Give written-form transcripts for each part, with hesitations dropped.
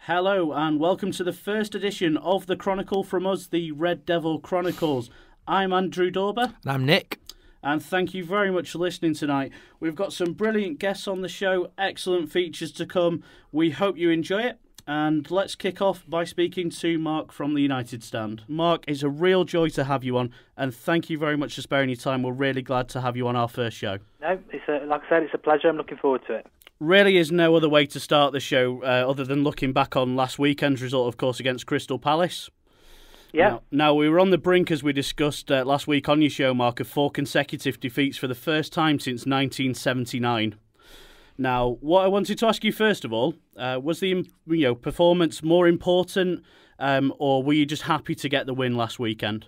Hello and welcome to the first edition of the Chronicle from us, the Red Devil Chronicles. I'm Andrew Dauber. And I'm Nick. And thank you very much for listening tonight. We've got some brilliant guests on the show, excellent features to come. We hope you enjoy it. And let's kick off by speaking to Mark from the United Stand. Mark, it's a real joy to have you on, and thank you very much for sparing your time. We're really glad to have you on our first show. No, like I said, it's a pleasure. I'm looking forward to it. Really is no other way to start the show other than looking back on last weekend's result, of course, against Crystal Palace. Yeah. Now, we were on the brink, as we discussed last week on your show, Mark, of 4 consecutive defeats for the first time since 1979. Now, what I wanted to ask you first of all, was the performance more important, or were you just happy to get the win last weekend?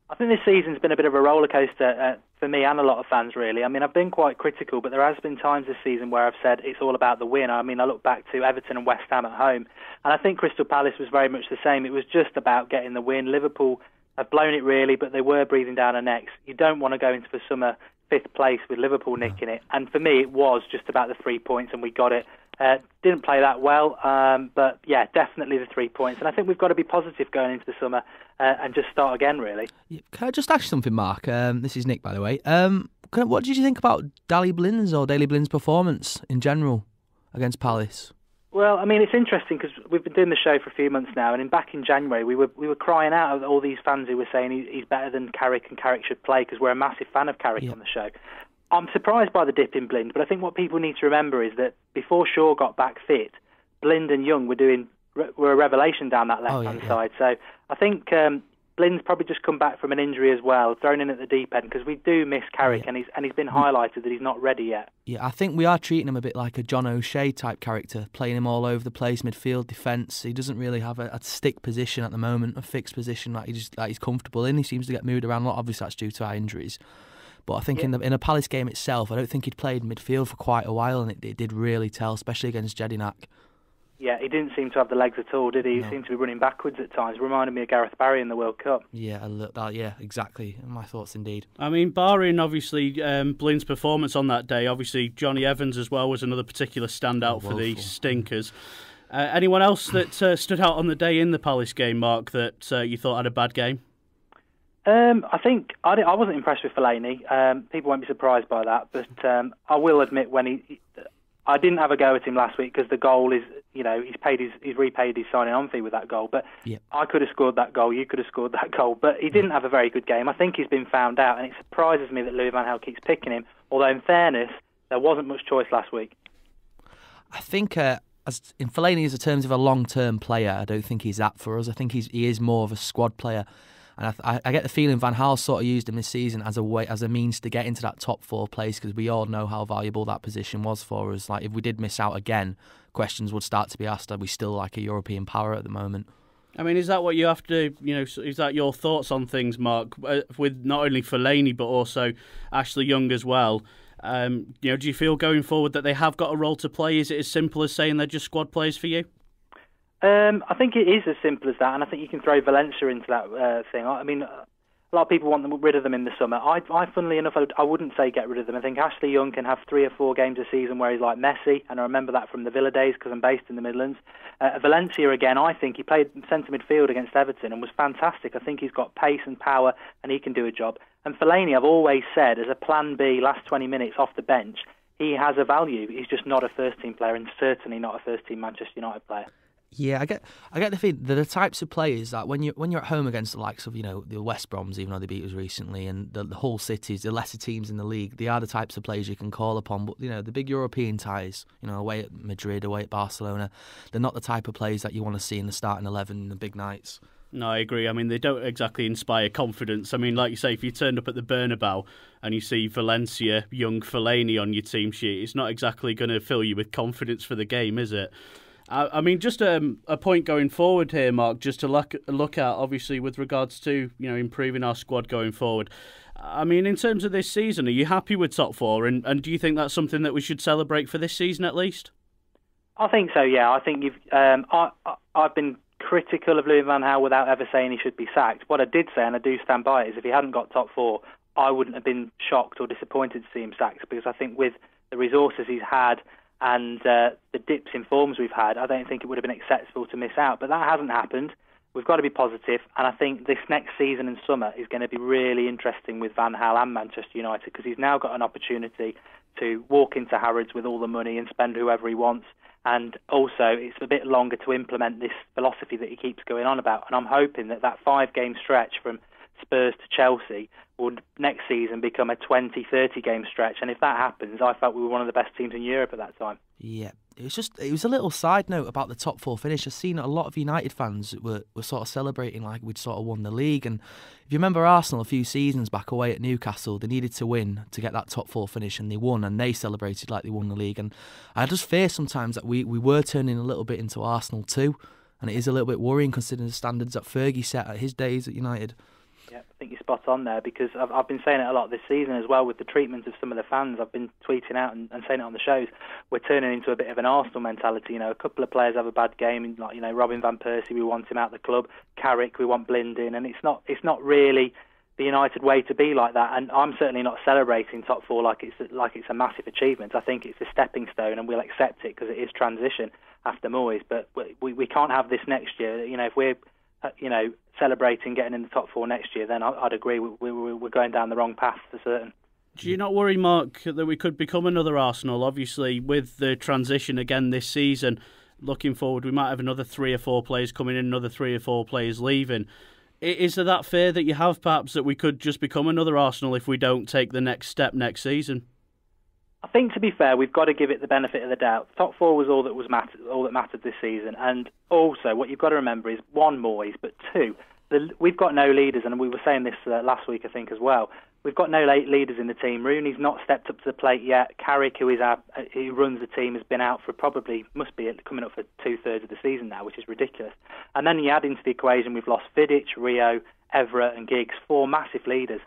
I think this season's been a bit of a rollercoaster for me and a lot of fans, really. I mean, I've been quite critical, but there has been times this season where I've said it's all about the win. I mean, I look back to Everton and West Ham at home, and I think Crystal Palace was very much the same. It was just about getting the win. Liverpool have blown it, really, but they were breathing down our necks. You don't want to go into the summer 5th place with Liverpool nicking it, and for me, it was just about the 3 points, and we got it. Didn't play that well, but yeah, definitely the 3 points. And I think we've got to be positive going into the summer and just start again, really. Can I just ask you something, Mark? This is Nick, by the way. What did you think about Daley Blin's performance in general against Palace? Well, I mean, it's interesting because we've been doing the show for a few months now, and back in January we were crying out at all these fans who were saying he's better than Carrick and Carrick should play because we're a massive fan of Carrick on the show. I'm surprised by the dip in Blind, but I think what people need to remember is that before Shaw got back fit, Blind and Young were a revelation down that left-hand side. So I think Blind's probably just come back from an injury as well, thrown in at the deep end, because we do miss Carrick, and he's been highlighted that he's not ready yet. Yeah, I think we are treating him a bit like a John O'Shea type character, playing him all over the place, midfield, defence. He doesn't really have a stick position at the moment, a fixed position that he's comfortable in. He seems to get moved around a lot. Obviously, that's due to our injuries. But I think in a Palace game itself, I don't think he'd played midfield for quite a while, and it did really tell, especially against Jedinak. Yeah, he didn't seem to have the legs at all, did he? No. He seemed to be running backwards at times. Reminded me of Gareth Barry in the World Cup. Yeah, exactly. My thoughts indeed. I mean, barring obviously Blind's performance on that day, obviously Johnny Evans as well was another particular standout for the Stinkers. Anyone else that stood out on the day in the Palace game, Mark, that you thought had a bad game? I think I wasn't impressed with Fellaini. People won't be surprised by that, but I will admit I didn't have a go at him last week because the goal is, he's repaid his signing on fee with that goal. But I could have scored that goal, you could have scored that goal, but he didn't have a very good game. I think he's been found out, and it surprises me that Louis van Gaal keeps picking him. Although in fairness, there wasn't much choice last week. I think in Fellaini, as in terms of a long-term player, I don't think he's that for us. I think he is more of a squad player. And I get the feeling Van Gaal sort of used him this season as a means to get into that top 4 place, because we all know how valuable that position was for us. Like, if we did miss out again, questions would start to be asked: are we still like a European power at the moment? I mean, is that what you have to, is that your thoughts on things, Mark, with not only Fellaini but also Ashley Young as well? Do you feel going forward that they have got a role to play? Is it as simple as saying they're just squad players for you? I think it is as simple as that, and I think you can throw Valencia into that thing. I mean, a lot of people want rid of them in the summer. I funnily enough, I wouldn't say get rid of them. I think Ashley Young can have 3 or 4 games a season where he's like Messi, and I remember that from the Villa days because I'm based in the Midlands. Valencia, again, I think he played centre midfield against Everton and was fantastic. I think he's got pace and power, and he can do a job. And Fellaini, I've always said, as a plan B, last 20 minutes off the bench, he has a value. He's just not a first-team player, and certainly not a first-team Manchester United player. Yeah, I get the feeling they're the types of players that when you're at home against the likes of the West Broms, even though they beat us recently, and the whole cities, the lesser teams in the league, they are the types of players you can call upon. But the big European ties, away at Madrid, away at Barcelona, they're not the type of players that you want to see in the starting 11 in the big nights. No, I agree. I mean, they don't exactly inspire confidence. I mean, like you say, if you turned up at the Bernabeu and you see Valencia, Young, Fellaini on your team sheet, it's not exactly going to fill you with confidence for the game, is it? I mean, just a point going forward here, Mark, just to look at, obviously, with regards to improving our squad going forward. I mean, in terms of this season, are you happy with top 4? And do you think that's something that we should celebrate for this season at least? I think so, yeah. I think I've been critical of Louis van Gaal without ever saying he should be sacked. What I did say, and I do stand by it, is if he hadn't got top 4, I wouldn't have been shocked or disappointed to see him sacked, because I think with the resources he's had and the dips in forms we've had, I don't think it would have been acceptable to miss out. But that hasn't happened. We've got to be positive, and I think this next season and summer is going to be really interesting with Van Gaal and Manchester United, because he's now got an opportunity to walk into Harrods with all the money and spend whoever he wants. And also, it's a bit longer to implement this philosophy that he keeps going on about. And I'm hoping that 5-game stretch from Spurs to Chelsea would next season become a 20, 30-game stretch. And if that happens, I felt we were one of the best teams in Europe at that time. Yeah, it was a little side note about the top 4 finish. I've seen a lot of United fans were sort of celebrating like we'd sort of won the league. And if you remember Arsenal a few seasons back away at Newcastle, they needed to win to get that top 4 finish, and they won, and they celebrated like they won the league. And I just fear sometimes that we were turning a little bit into Arsenal too, and it is a little bit worrying considering the standards that Fergie set at his days at United. Yeah, I think you're spot on there, because I've been saying it a lot this season as well with the treatment of some of the fans. I've been tweeting out and saying it on the shows. We're turning into a bit of an Arsenal mentality. A couple of players have a bad game, like Robin van Persie, we want him out of the club. Carrick, we want Blind in, and it's not really the United way to be like that. And I'm certainly not celebrating top 4 like it's a massive achievement. I think it's a stepping stone, and we'll accept it because it is transition after Moyes. But we can't have this next year. If we're celebrating getting in the top 4 next year, then I'd agree we're going down the wrong path for certain. Do you not worry, Mark, that we could become another Arsenal? Obviously, with the transition again this season, looking forward, we might have another 3 or 4 players coming in, another 3 or 4 players leaving. Is there that fear that you have, perhaps, that we could just become another Arsenal if we don't take the next step next season? I think, to be fair, we've got to give it the benefit of the doubt. Top 4 was all that mattered this season, and also what you've got to remember is 1, Moyes, but 2, we've got no leaders, and we were saying this last week, I think, as well. We've got no leaders in the team. Rooney's not stepped up to the plate yet. Carrick, who runs the team, has been out for must be coming up for 2/3 of the season now, which is ridiculous. And then you add into the equation, we've lost Vidic, Rio, Evra, and Giggs, 4 massive leaders.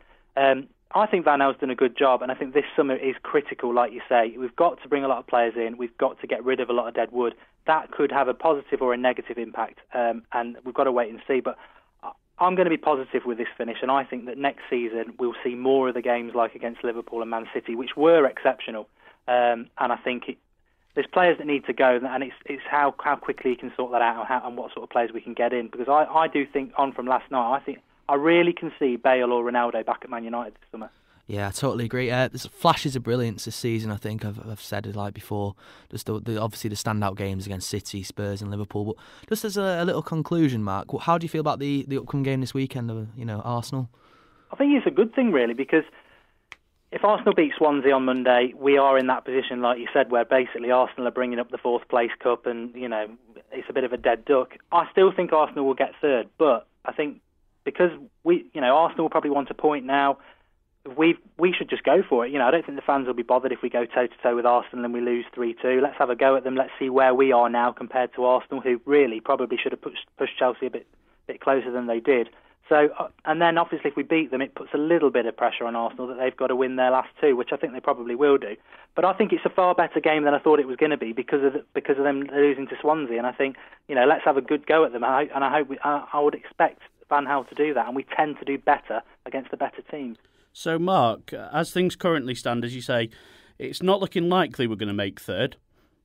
I think Van Gaal's done a good job, and I think this summer is critical, like you say. We've got to bring a lot of players in. We've got to get rid of a lot of dead wood. That could have a positive or a negative impact, and we've got to wait and see. But I'm going to be positive with this finish, and I think that next season we'll see more of the games like against Liverpool and Man City, which were exceptional. And I think there's players that need to go, and it's how quickly you can sort that out and what sort of players we can get in. Because I do think, on from last night, I really can see Bale or Ronaldo back at Man United this summer. Yeah, I totally agree. There's flashes of brilliance this season, I think. I've said it like before. Just obviously the standout games against City, Spurs and Liverpool. But just as a little conclusion, Mark, how do you feel about the upcoming game this weekend of Arsenal? I think it's a good thing, really, because if Arsenal beat Swansea on Monday, we are in that position, like you said, where basically Arsenal are bringing up the 4th place cup and, it's a bit of a dead duck. I still think Arsenal will get 3rd, but I think because Arsenal will probably want a point now, we should just go for it. I don't think the fans will be bothered if we go toe-to-toe with Arsenal and we lose 3-2. Let's have a go at them. Let's see where we are now compared to Arsenal, who really probably should have pushed Chelsea a bit closer than they did. So, and then obviously if we beat them, it puts a little bit of pressure on Arsenal that they've got to win their last 2, which I think they probably will do. But I think it's a far better game than I thought it was going to be because of them losing to Swansea. And I think let's have a good go at them. I would expect Van Gaal to do that, and we tend to do better against the better teams. So, Mark, as things currently stand, as you say, it's not looking likely we're going to make 3rd,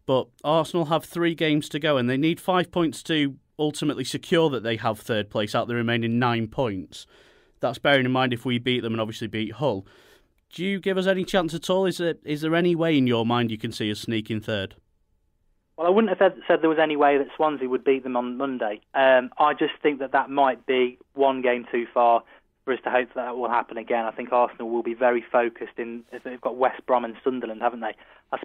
but Arsenal have 3 games to go and they need 5 points to ultimately secure that they have 3rd place out the remaining 9 points. That's bearing in mind if we beat them and obviously beat Hull. Do you give us any chance at all? Is there any way in your mind you can see us sneaking 3rd? Well, I wouldn't have said there was any way that Swansea would beat them on Monday. I just think that might be one game too far for us to hope that will happen again. I think Arsenal will be very focused they've got West Brom and Sunderland, haven't they? I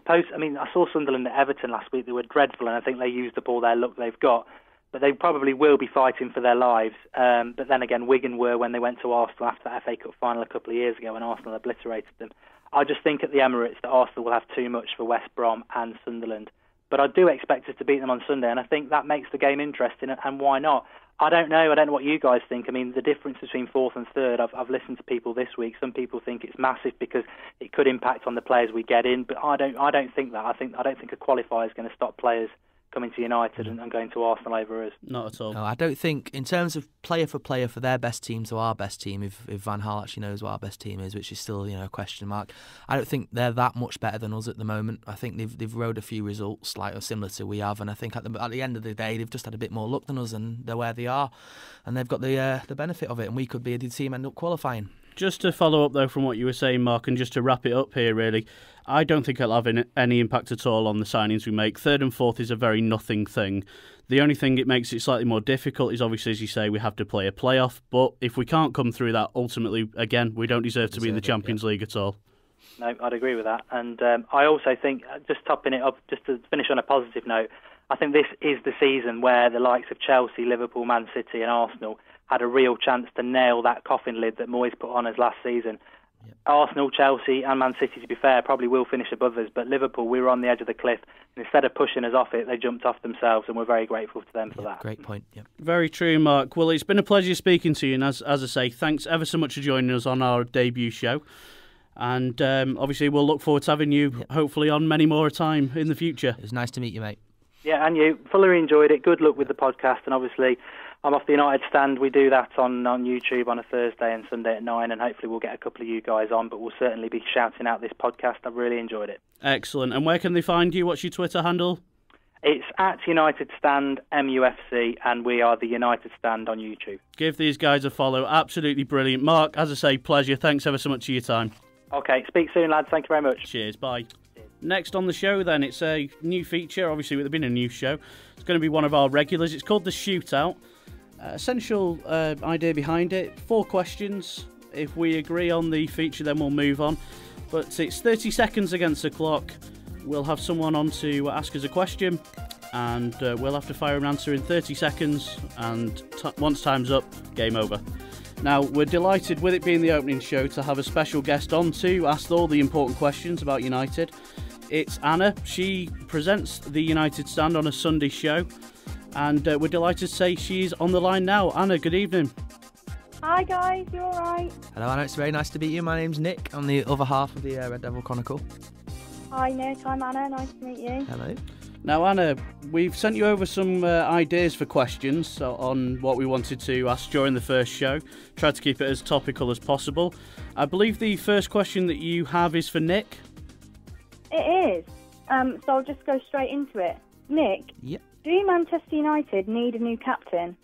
saw Sunderland at Everton last week. They were dreadful, and I think they used up all their luck they've got. But they probably will be fighting for their lives. But then again, Wigan were when they went to Arsenal after that FA Cup final a couple of years ago, and Arsenal obliterated them. I just think at the Emirates that Arsenal will have too much for West Brom and Sunderland. But I do expect us to beat them on Sunday, and I think that makes the game interesting, and why not? I don't know what you guys think. I mean, the difference between 4th and 3rd, I've listened to people this week. Some people think it's massive because it could impact on the players we get in, but I don't think that. I don't think a qualifier is going to stop players coming to United and going to Arsenal over us. Not at all. No, I don't think, in terms of player for their best team to our best team, if Van Gaal actually knows what our best team is, which is still a question mark, I don't think they're that much better than us at the moment. I think they've rode a few results similar to we have, and I think at the end of the day they've just had a bit more luck than us, and they're where they are, and they've got the benefit of it, and we could be the team end up qualifying. Just to follow up, though, from what you were saying, Mark, and just to wrap it up here, really, I don't think it'll have any impact at all on the signings we make. Third and fourth is a very nothing thing. The only thing it makes it slightly more difficult is, obviously, as you say, we have to play a playoff. But if we can't come through that, ultimately, again, we don't deserve to be in the Champions League at all. No, I'd agree with that. And I also think, just topping it up, just to finish on a positive note, I think this is the season where the likes of Chelsea, Liverpool, Man City and Arsenal had a real chance to nail that coffin lid that Moyes put on us last season. Yep. Arsenal, Chelsea and Man City, to be fair, probably will finish above us, but Liverpool, we were on the edge of the cliff, and instead of pushing us off it, they jumped off themselves, and we're very grateful to them for that. Great point. Yep. Very true, Mark. Well, it's been a pleasure speaking to you, and as I say, thanks ever so much for joining us on our debut show. And obviously, we'll look forward to having you, hopefully, on many more time in the future. It was nice to meet you, mate. Yeah, and you. Fully enjoyed it. Good luck with the podcast, and obviously, I'm off the United Stand. We do that on YouTube on a Thursday and Sunday at 9, and hopefully we'll get a couple of you guys on, but we'll certainly be shouting out this podcast. I've really enjoyed it. Excellent. And where can they find you? What's your Twitter handle? It's at United Stand MUFC, and we are the United Stand on YouTube. Give these guys a follow. Absolutely brilliant. Mark, as I say, pleasure. Thanks ever so much for your time. Okay, speak soon, lads. Thank you very much. Cheers. Bye. Next on the show, then, it's a new feature. Obviously, with it being a new show, it's going to be one of our regulars. It's called the Shootout. Essential idea behind it: 4 questions. If we agree on the feature, then we'll move on. But it's 30 seconds against the clock. We'll have someone on to ask us a question, and we'll have to fire an answer in 30 seconds. And once time's up, game over. Now, we're delighted, with it being the opening show, to have a special guest on to ask all the important questions about United. It's Anna. She presents the United Stand on a Sunday show, and we're delighted to say she's on the line now. Anna, good evening. Hi guys, you alright? Hello Anna, it's very nice to meet you. My name's Nick. I'm the other half of the Red Devil Chronicle. Hi Nick, I'm Anna, nice to meet you. Hello. Now Anna, we've sent you over some ideas for questions on what we wanted to ask during the first show. Tried to keep it as topical as possible. I believe the first question that you have is for Nick. It is. So I'll just go straight into it. Nick, Yep. Do Manchester United need a new captain?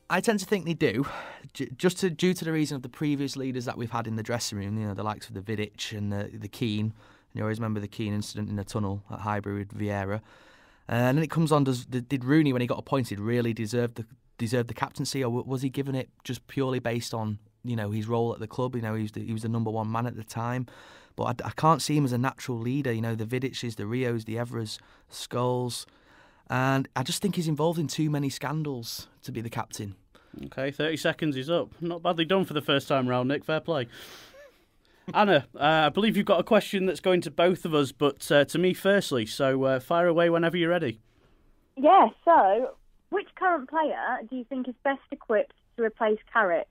I tend to think they do, due to the reason of the previous leaders that we've had in the dressing room. The likes of the Vidic and the Keane. You always remember the Keane incident in the tunnel at Highbury with Vieira. And then it comes on, did Rooney, when he got appointed, really deserve the captaincy, or was he given it just purely based on his role at the club? He was the number one man at the time. But I can't see him as a natural leader. The Vidics, the Rios, the Evras, Scholes. And I just think he's involved in too many scandals to be the captain. Okay, 30 seconds is up. Not badly done for the first time round, Nick. Fair play. Anna, I believe you've got a question that's going to both of us, but to me firstly. So fire away whenever you're ready. Yeah, so which current player do you think is best equipped to replace Carrick?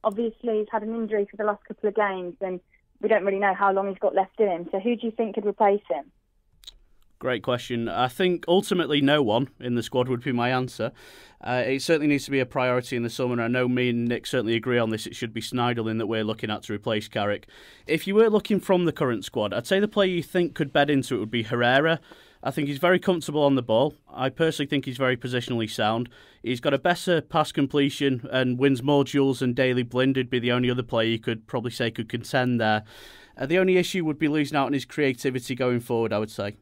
Obviously, he's had an injury for the last couple of games, and we don't really know how long he's got left in him. So who do you think could replace him? Great question. I think ultimately no one in the squad would be my answer. It certainly needs to be a priority in the summer, and I know me and Nick certainly agree on this. It should be Sneijderlin that we're looking at to replace Carrick. If you were looking from the current squad, I'd say the player you think could bed into it would be Herrera. I think he's very comfortable on the ball. I personally think he's very positionally sound. He's got a better pass completion and wins more duels than Daley Blind. Would be the only other player you could probably say could contend there. The only issue would be losing out on his creativity going forward, I would say.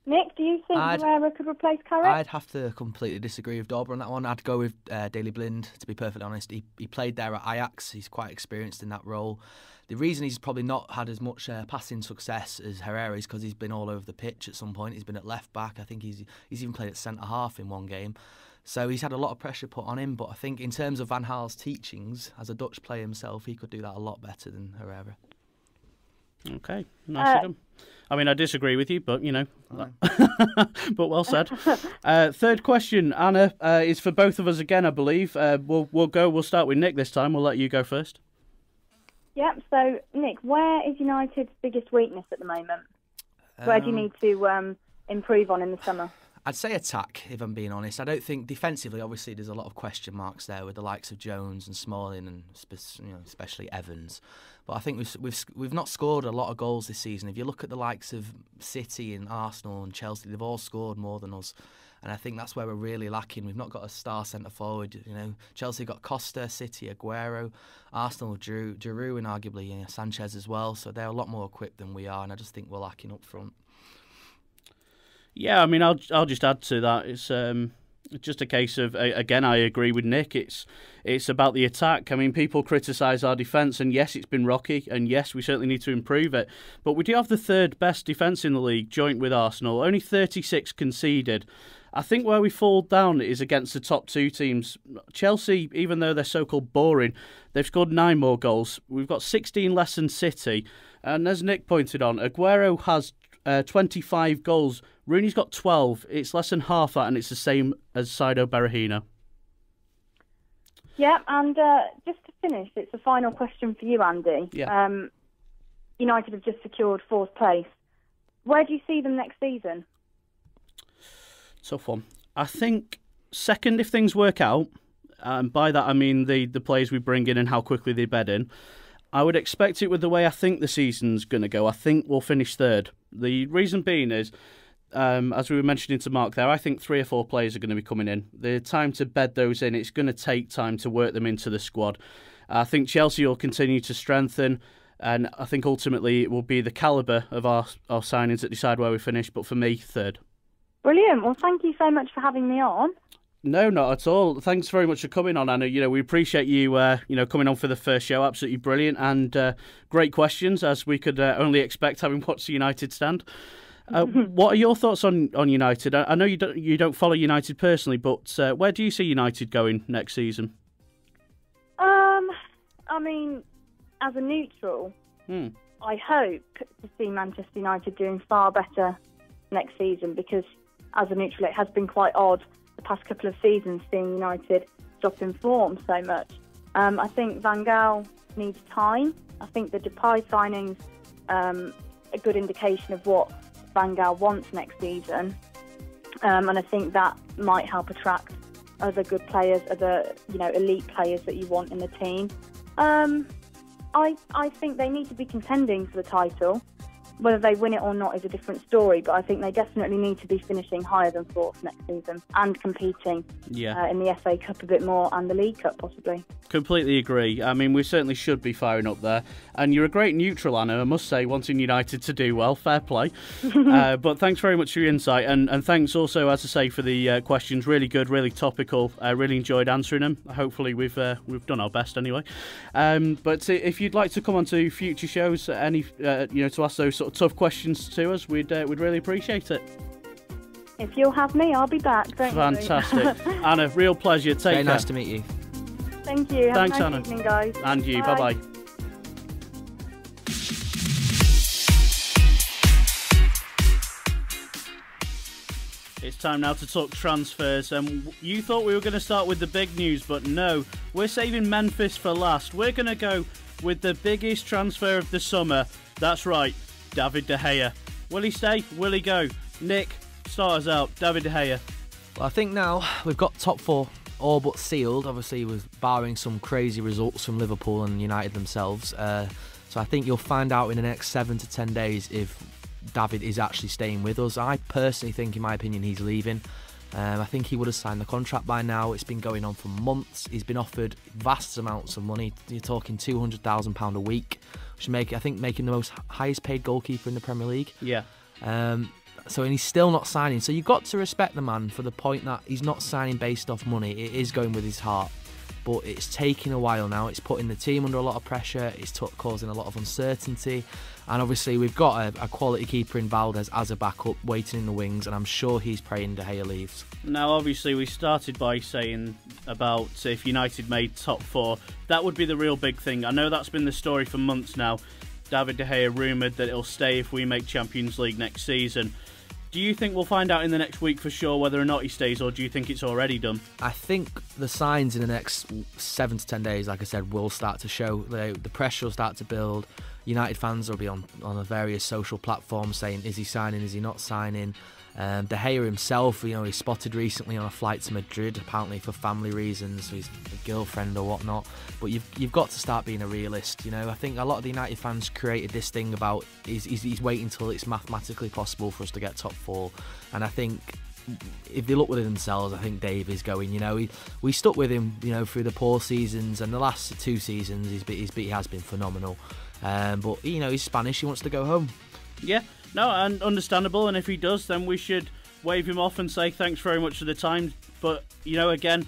Nick, do you think Herrera could replace Carrick? I'd have to completely disagree with Dauber on that one. I'd go with Daley Blind, to be perfectly honest. He played there at Ajax. He's quite experienced in that role. The reason he's probably not had as much passing success as Herrera is because he's been all over the pitch at some point. He's been at left back. I think he's even played at centre half in one game. So he's had a lot of pressure put on him. But I think in terms of Van Gaal's teachings, as a Dutch player himself, he could do that a lot better than Herrera. Okay, nice of him. I mean, I disagree with you, but, but well said. Third question, Anna, is for both of us again, I believe. We'll start with Nick this time. We'll let you go first. Yep, so, Nick, where is United's biggest weakness at the moment? Where do you need to improve on in the summer? I'd say attack, if I'm being honest. I don't think defensively, obviously, there's a lot of question marks there with the likes of Jones and Smalling and especially Evans. But I think we've not scored a lot of goals this season. If you look at the likes of City and Arsenal and Chelsea, they've all scored more than us. And I think that's where we're really lacking. We've not got a star centre forward. Chelsea got Costa, City, Aguero, Arsenal, Giroud, and arguably Sanchez as well. So they're a lot more equipped than we are, and I just think we're lacking up front. Yeah, I mean, I'll just add to that. It's just a case of, again, I agree with Nick. It's about the attack. I mean, people criticise our defence, and yes, it's been rocky, and yes, we certainly need to improve it. But we do have the third best defence in the league, joint with Arsenal. Only 36 conceded. I think where we fall down is against the top two teams. Chelsea, even though they're so-called boring, they've scored 9 more goals. We've got 16 less than City. And as Nick pointed on, Aguero has 25 goals. Rooney's got 12. It's less than half that, and it's the same as Saido Berahino. Yeah, and just to finish, it's a final question for you, Andy. Yeah. United have just secured 4th place. Where do you see them next season? Tough one. I think second if things work out, and by that I mean the players we bring in and how quickly they bed in. I would expect it with the way I think the season's going to go. I think we'll finish 3rd. The reason being is, as we were mentioning to Mark there, I think 3 or 4 players are going to be coming in. The time to bed those in, it's going to take time to work them into the squad. I think Chelsea will continue to strengthen, and I think ultimately it will be the calibre of our signings that decide where we finish, but for me, 3rd. Brilliant. Well, thank you so much for having me on. No, not at all. Thanks very much for coming on, Anna. We appreciate you, coming on for the first show. Absolutely brilliant and great questions, as we could only expect having watched the United stand. What are your thoughts on United? I know you don't follow United personally, but where do you see United going next season? I mean, as a neutral, I hope to see Manchester United doing far better next season, because as a neutral, it has been quite odd the past couple of seasons seeing United drop in form so much. I think Van Gaal needs time. I think the Depay signing's a good indication of what Van Gaal wants next season, and I think that might help attract other good players, other elite players that you want in the team. I think they need to be contending for the title. Whether they win it or not is a different story, but I think they definitely need to be finishing higher than 4th next season and competing in the FA Cup a bit more and the League Cup possibly. Completely agree. I mean, we certainly should be firing up there. And you're a great neutral, Anna, I must say, wanting United to do well. Fair play. But thanks very much for your insight. And thanks also, as I say, for the questions. Really good, really topical. I really enjoyed answering them. Hopefully we've done our best anyway. But if you'd like to come on to future shows, to ask those sort of tough questions to us, we'd really appreciate it. If you'll have me, I'll be back. Fantastic. Anna, real pleasure. Take care. Very nice to meet you. Thank you. Thanks, Have a nice Anna. evening, guys. And you. Bye-bye. It's time now to talk transfers. You thought we were going to start with the big news, but no. We're saving Memphis for last. We're going to go with the biggest transfer of the summer. That's right, David De Gea. Will he stay? Will he go? Nick, start us out. David De Gea. Well, I think now we've got top 4 all but sealed, obviously, with barring some crazy results from Liverpool and United themselves. So I think you'll find out in the next 7 to 10 days if David is actually staying with us. I personally think, in my opinion, he's leaving. I think he would have signed the contract by now. It's been going on for months. He's been offered vast amounts of money. You're talking £200,000 a week, which making the most highest paid goalkeeper in the Premier League. Yeah. And he's still not signing. So you've got to respect the man for the point that he's not signing based off money. It is going with his heart. But it's taking a while now. It's putting the team under a lot of pressure. It's causing a lot of uncertainty. And obviously we've got a quality keeper in Valdez as a backup waiting in the wings, and I'm sure he's praying De Gea leaves. Now, obviously, we started by saying about if United made top 4, that would be the real big thing. I know that's been the story for months now. David De Gea rumoured that he'll stay if we make Champions League next season. Do you think we'll find out in the next week for sure whether or not he stays, or do you think it's already done? I think the signs in the next 7 to 10 days, like I said, will start to show. The pressure will start to build. United fans will be on the various social platforms saying, is he signing, is he not signing? De Gea himself, he's spotted recently on a flight to Madrid, apparently for family reasons, his girlfriend or whatnot. But you've got to start being a realist. I think a lot of the United fans created this thing about he's waiting until it's mathematically possible for us to get top 4, and I think if they look within themselves, I think Dave is going. We stuck with him, through the poor seasons, and the last 2 seasons he has been phenomenal. But he's Spanish. He wants to go home. Yeah, no, and understandable. And if he does, then we should wave him off and say thanks very much for the time. But again,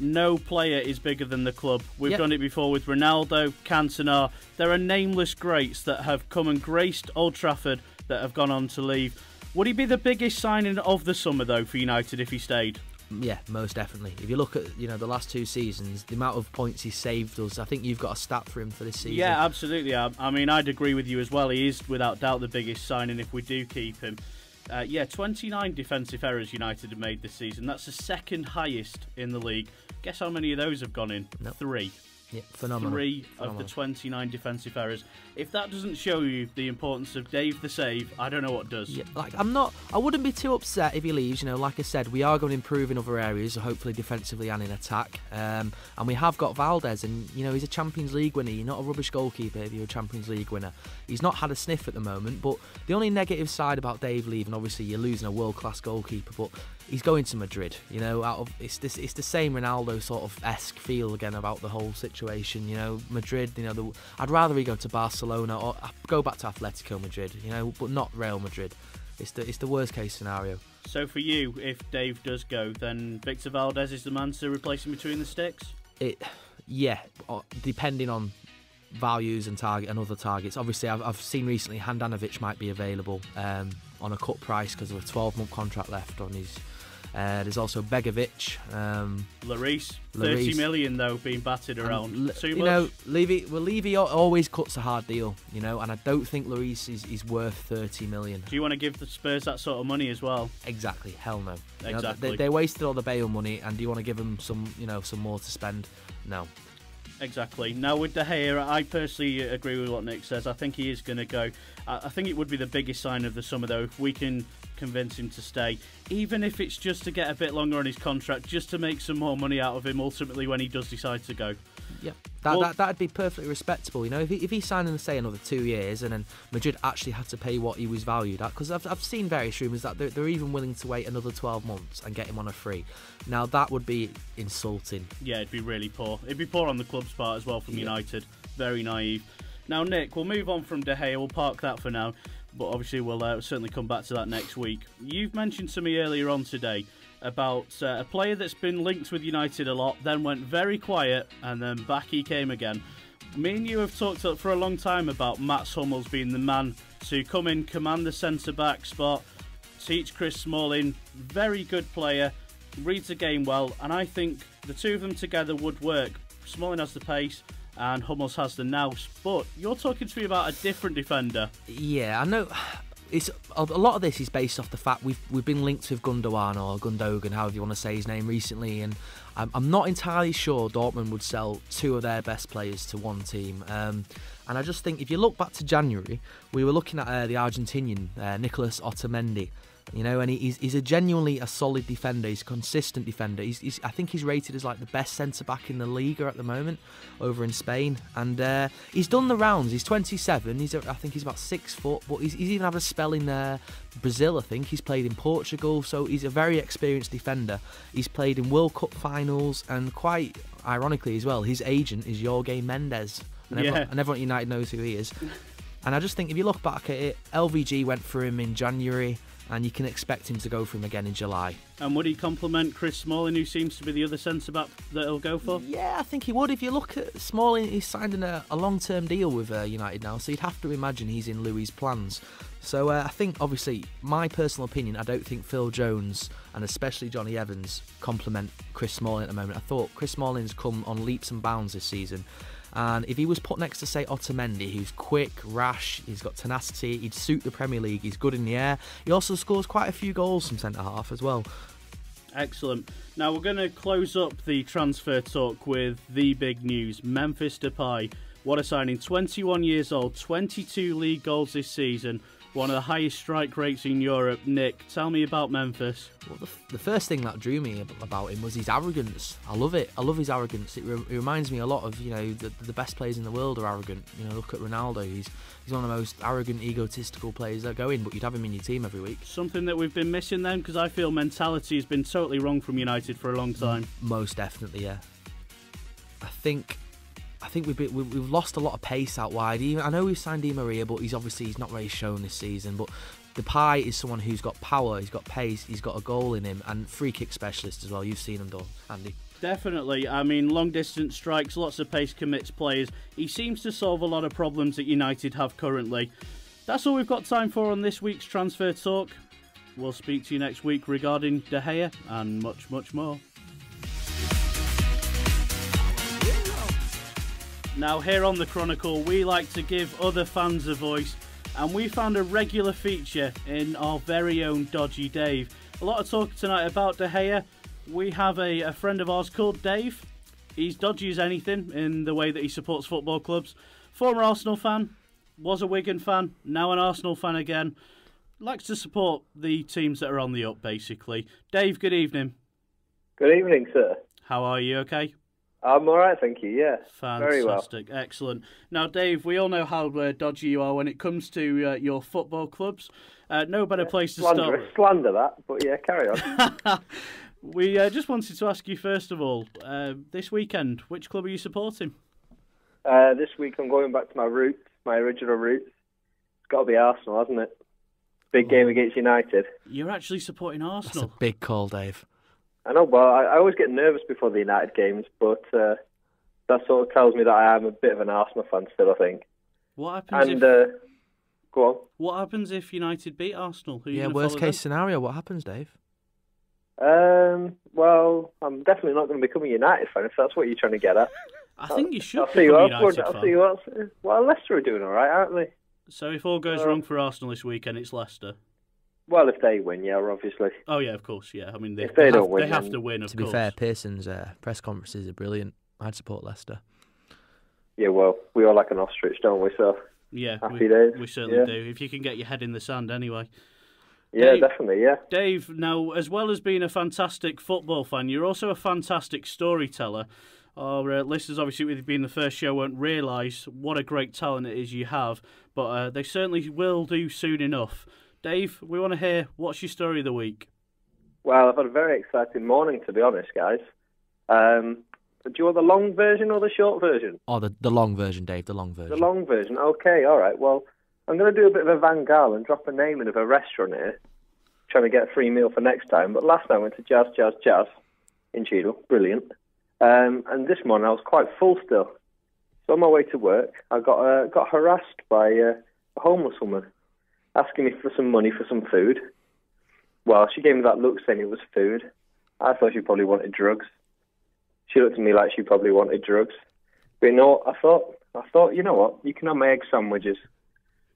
no player is bigger than the club. We've done it before with Ronaldo, Cantona. There are nameless greats that have come and graced Old Trafford that have gone on to leave. Would he be the biggest signing of the summer, though, for United if he stayed? Yeah, most definitely. If you look at the last 2 seasons, the amount of points he's saved us, I think you've got a stat for him for this season. Yeah, absolutely. I mean, I'd agree with you as well. He is without doubt the biggest signing if we do keep him. 29 defensive errors United have made this season. That's the second highest in the league. Guess how many of those have gone in? Nope. 3. Yeah, phenomenal. 3 of the 29 defensive errors. If that doesn't show you the importance of Dave the Save, I don't know what does. Yeah, I wouldn't be too upset if he leaves. Like I said, we are going to improve in other areas, hopefully defensively and in attack. And we have got Valdez, and he's a Champions League winner. You're not a rubbish goalkeeper if you're a Champions League winner. He's not had a sniff at the moment, but the only negative side about Dave leaving, obviously, you're losing a world-class goalkeeper, but he's going to Madrid. It's the same Ronaldo sort of esque feel again about the whole situation. Madrid. I'd rather he go to Barcelona or go back to Atletico Madrid. But not Real Madrid. It's the worst case scenario. So for you, if Dave does go, then Victor Valdez is the man to replace him between the sticks? Depending on values and other targets. Obviously, I've seen recently Handanovic might be available on a cut price because of a 12-month contract left on his. There's also Begovic, Lloris, 30 million though being batted around. Too much. Levy always cuts a hard deal, and I don't think Lloris is worth 30 million. Do you want to give the Spurs that sort of money as well? Exactly, hell no. Exactly. They wasted all the Bale money, and do you want to give them some more to spend? No. Exactly. Now with De Gea, I personally agree with what Nick says. I think he is going to go. I think it would be the biggest sign of the summer though if we can convince him to stay, even if it's just to get a bit longer on his contract, just to make some more money out of him ultimately when he does decide to go. Yep, that'd be perfectly respectable. If he's signing, say, another 2 years, and then Madrid actually had to pay what he was valued at, because I've seen various rumours that they're even willing to wait another 12 months and get him on a free. Now that would be insulting. Yeah, it'd be really poor. It'd be poor on the club's part as well from United. Very naive. Now, Nick, we'll move on from De Gea. We'll park that for now, but obviously we'll certainly come back to that next week. You've mentioned to me earlier on today about a player that's been linked with United a lot, then went very quiet, and then back he came again. Me and you have talked for a long time about Mats Hummels being the man to come in, command the centre-back spot, teach Chris Smalling, very good player, reads the game well, and I think the two of them together would work. Smalling has the pace, and Hummels has the nous, but you're talking to me about a different defender. Yeah, I know. A lot of this is based off the fact we've been linked with Gundogan or Gundogan, however you want to say his name, recently, and I'm not entirely sure Dortmund would sell 2 of their best players to one team. And I just think if you look back to January, we were looking at the Argentinian Nicolas Otamendi. And he's a genuinely a solid defender. He's a consistent defender. I think he's rated as like the best centre back in the Liga at the moment over in Spain. And he's done the rounds. He's 27. I think he's about 6 foot. But he's even had a spell in Brazil. I think he's played in Portugal. So he's a very experienced defender. He's played in World Cup finals, and quite ironically as well, his agent is Jorge Mendes. And everyone at United knows who he is. And I just think if you look back at it, LVG went for him in January, and you can expect him to go for him again in July. And would he complement Chris Smalling, who seems to be the other centre-back that he'll go for? Yeah, I think he would. If you look at Smalling, he's signed a long-term deal with United now, so you'd have to imagine he's in Louis' plans. So I think, obviously, my personal opinion, I don't think Phil Jones and especially Johnny Evans complement Chris Smalling at the moment. I thought Chris Smalling's come on leaps and bounds this season. And if he was put next to, say, Otamendi, who's quick, rash, he's got tenacity, he'd suit the Premier League, he's good in the air. He also scores quite a few goals from centre-half as well. Excellent. Now we're going to close up the transfer talk with the big news. Memphis Depay What a signing. 21 years old, 22 league goals this season, one of the highest strike rates in Europe. Nick, tell me about Memphis. Well, the first thing that drew me about him was his arrogance. I love it. I love his arrogance. It reminds me a lot of, the best players in the world are arrogant. Look at Ronaldo. He's one of the most arrogant, egotistical players that go in, but you'd have him in your team every week. Something that we've been missing then, because I feel mentality has been totally wrong from United for a long time. Most definitely, yeah. I think we've lost a lot of pace out wide. I know we've signed Di Maria, but he's not really shown this season. But Depay is someone who's got power, he's got pace, he's got a goal in him, and free kick specialist as well. You've seen him, though, Andy. Definitely. I mean, long distance strikes, lots of pace, commits players. He seems to solve a lot of problems that United have currently. That's all we've got time for on this week's Transfer Talk. We'll speak to you next week regarding De Gea and much, much more. Now, here on the Chronicle, we like to give other fans a voice, and we found a regular feature in our very own Dodgy Dave. A lot of talk tonight about De Gea. We have a friend of ours called Dave. He's dodgy as anything in the way that he supports football clubs. Former Arsenal fan, was a Wigan fan, now an Arsenal fan again. Likes to support the teams that are on the up, basically. Dave, good evening. Good evening, sir. How are you, okay? I'm all right, thank you, yeah. Very well. Fantastic, excellent. Now, Dave, we all know how dodgy you are when it comes to your football clubs. No better place to start. Slander that, but yeah, carry on. We just wanted to ask you, first of all, this weekend, which club are you supporting? This week I'm going back to my roots, my original roots. It's got to be Arsenal, hasn't it? Big game against United. You're actually supporting Arsenal? That's a big call, Dave. I know, well, I always get nervous before the United games, but that sort of tells me that I am a bit of an Arsenal fan still, I think. What happens go on. What happens if United beat Arsenal? Worst case scenario, what happens, Dave? Well, I'm definitely not going to become a United fan if that's what you're trying to get at. I think you should I'll become see you a United fan. I'll see you else. Well, Leicester are doing all right, aren't they? So if all goes wrong for Arsenal this weekend, it's Leicester. Well, if they win, yeah, obviously. Oh, yeah, of course, yeah. I mean, if they don't win, they have to win, of course. To be fair, Pearson's press conferences are brilliant. I'd support Leicester. Yeah, well, we all like an ostrich, don't we? So yeah, happy days. We certainly do. If you can get your head in the sand, anyway. Yeah, Dave, definitely, yeah. Dave, now, as well as being a fantastic football fan, you're also a fantastic storyteller. Our listeners, obviously, with it being the first show, won't realise what a great talent it is you have, but they certainly will do soon enough. Dave, we want to hear, what's your story of the week? Well, I've had a very exciting morning, to be honest, guys. Do you want the long version or the short version? Oh, the long version, Dave, the long version. The long version, okay, all right. Well, I'm going to do a bit of a Van Gaal and drop a name in of a restaurant here, trying to get a free meal for next time. But last time I went to Jazz in Cheadle, brilliant. And this morning I was quite full still. So on my way to work, I got harassed by a homeless woman, asking me for some money for some food. Well, she gave me that look saying it was food. I thought she probably wanted drugs. She looked at me like she probably wanted drugs. But you know what? I thought, you know what? You can have my egg sandwiches.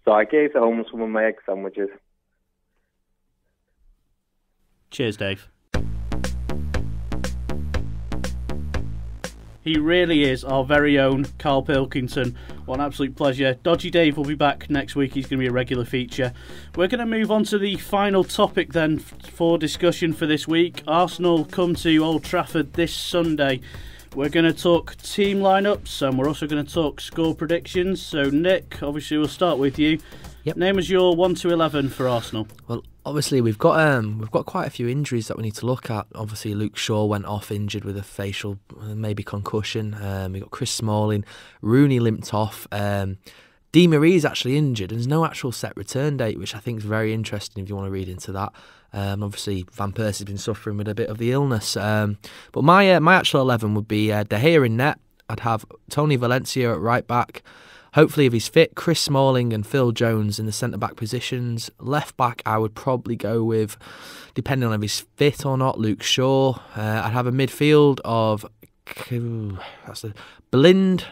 So I gave the homeless woman my egg sandwiches. Cheers, Dave. He really is our very own Carl Pilkington. What an absolute pleasure. Dodgy Dave will be back next week. He's going to be a regular feature. We're going to move on to the final topic then for discussion for this week. Arsenal come to Old Trafford this Sunday. We're going to talk team lineups and we're also going to talk score predictions. So, Nick, obviously we'll start with you. Yep. Name us your 1 to 11 for Arsenal. Well, obviously we've got quite a few injuries that we need to look at. Obviously Luke Shaw went off injured with a facial, maybe concussion. We got Chris Smalling, Rooney limped off. Di Marie's actually injured and there's no actual set return date, which I think is very interesting if you want to read into that. Obviously Van Persie's been suffering with a bit of the illness. But my actual 11 would be De Gea in net. I'd have Tony Valencia at right back. Hopefully, if he's fit, Chris Smalling and Phil Jones in the centre-back positions. Left-back, I would probably go with, depending on if he's fit or not, Luke Shaw. I'd have a midfield of Blind,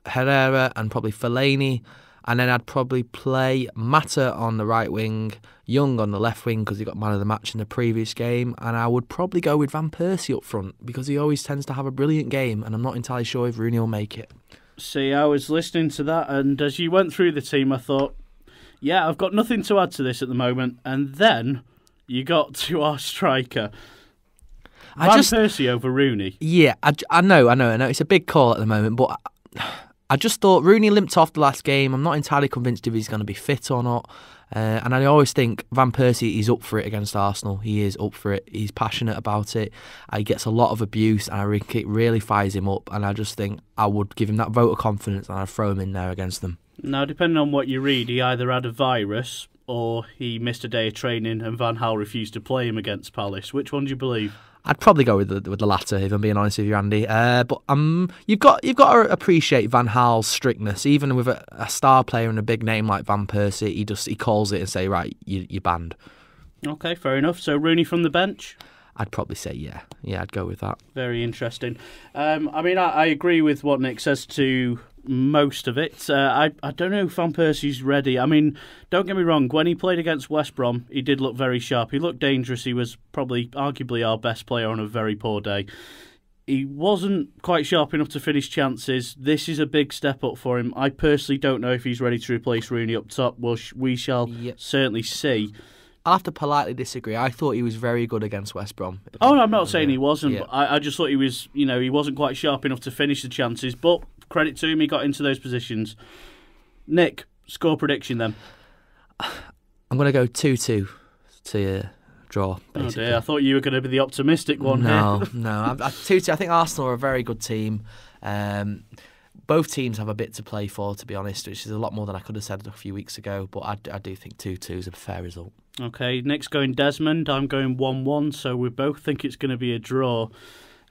Herrera and probably Fellaini. And then I'd probably play Mata on the right wing, Young on the left wing because he got man of the match in the previous game. And I would probably go with Van Persie up front because he always tends to have a brilliant game and I'm not entirely sure if Rooney will make it. See, I was listening to that, and as you went through the team, I thought, yeah, I've got nothing to add to this at the moment. And then you got to our striker. Van Persie over Rooney. Yeah, I know. It's a big call at the moment, but I just thought Rooney limped off the last game. I'm not entirely convinced if he's going to be fit or not. And I always think Van Persie is up for it against Arsenal. He is up for it. He's passionate about it. He gets a lot of abuse, and I think it really fires him up. And I just think I would give him that vote of confidence, and I'd throw him in there against them. Now, depending on what you read, he either had a virus or he missed a day of training, and Van Gaal refused to play him against Palace. Which one do you believe? I'd probably go with the latter, if I'm being honest with you, Andy. But you've got to appreciate Van Gaal's strictness. Even with a star player and a big name like Van Persie, he calls it and say, right, you're banned. Okay, fair enough. So Rooney from the bench? I'd probably say yeah. Yeah, I'd go with that. Very interesting. I agree with what Nick says to most of it. I don't know if Van Persie's ready. I mean, don't get me wrong, when he played against West Brom, he did look very sharp. He looked dangerous. He was probably arguably our best player on a very poor day. He wasn't quite sharp enough to finish chances. This is a big step up for him. I personally don't know if he's ready to replace Rooney up top. Well, we shall certainly see. I'll have to politely disagree. I thought he was very good against West Brom. Oh, I'm not saying he wasn't, but I just thought he was, he wasn't quite sharp enough to finish the chances. But credit to him, he got into those positions. Nick, score prediction then. I'm going to go 2-2 to draw, basically. Oh dear, I thought you were going to be the optimistic one here. No. 2-2. I think Arsenal are a very good team. Both teams have a bit to play for, to be honest, which is a lot more than I could have said a few weeks ago. But I do think 2-2 is a fair result. Okay, Nick's going Desmond. I'm going 1-1, so we both think it's going to be a draw.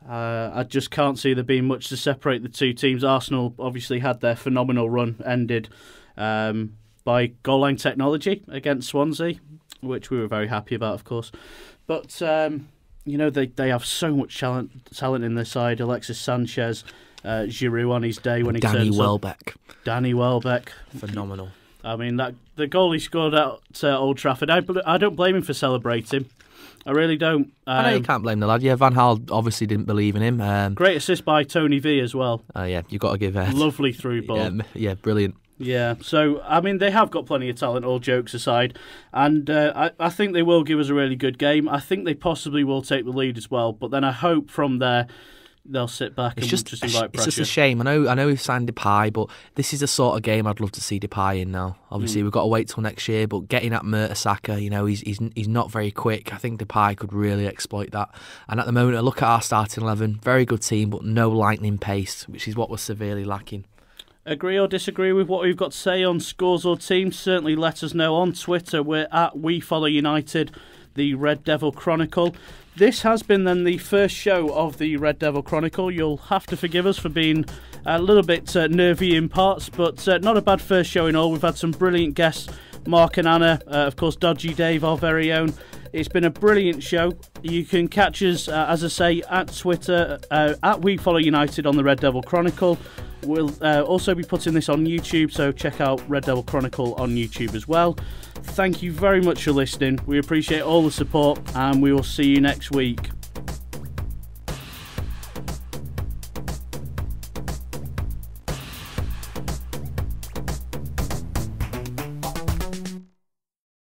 I just can't see there being much to separate the two teams. Arsenal obviously had their phenomenal run ended by goal line technology against Swansea, which we were very happy about, of course. But they have so much talent in their side. Alexis Sanchez, Giroud on his day when he turns up. Danny Welbeck, phenomenal. I mean, the goal he scored at Old Trafford, I don't blame him for celebrating. I really don't. I know you can't blame the lad. Yeah, Van Gaal obviously didn't believe in him. Great assist by Tony V as well. Yeah, you've got to give it. Lovely through ball. Yeah, brilliant. Yeah, so, I mean, they have got plenty of talent, all jokes aside, and I think they will give us a really good game. I think they possibly will take the lead as well, but then I hope from there they'll sit back and just invite pressure. It's just a shame. I know we've signed Depay, but this is the sort of game I'd love to see Depay in now. Obviously, we've got to wait till next year, but getting at Mertesacker, he's not very quick. I think Depay could really exploit that. And at the moment, I look at our starting 11, very good team, but no lightning pace, which is what we're severely lacking. Agree or disagree with what we've got to say on scores or teams? Certainly let us know on Twitter. We're at WeFollowUnited, the Red Devil Chronicle. This has been then the first show of the Red Devil Chronicle. You'll have to forgive us for being a little bit nervy in parts, but not a bad first show in all. We've had some brilliant guests, Mark and Anna, of course Dodgy Dave, our very own. It's been a brilliant show. You can catch us, as I say, at Twitter, at WeFollowUnited on the Red Devil Chronicle. We'll also be putting this on YouTube, so check out Red Devil Chronicle on YouTube as well. Thank you very much for listening. We appreciate all the support, and we will see you next week.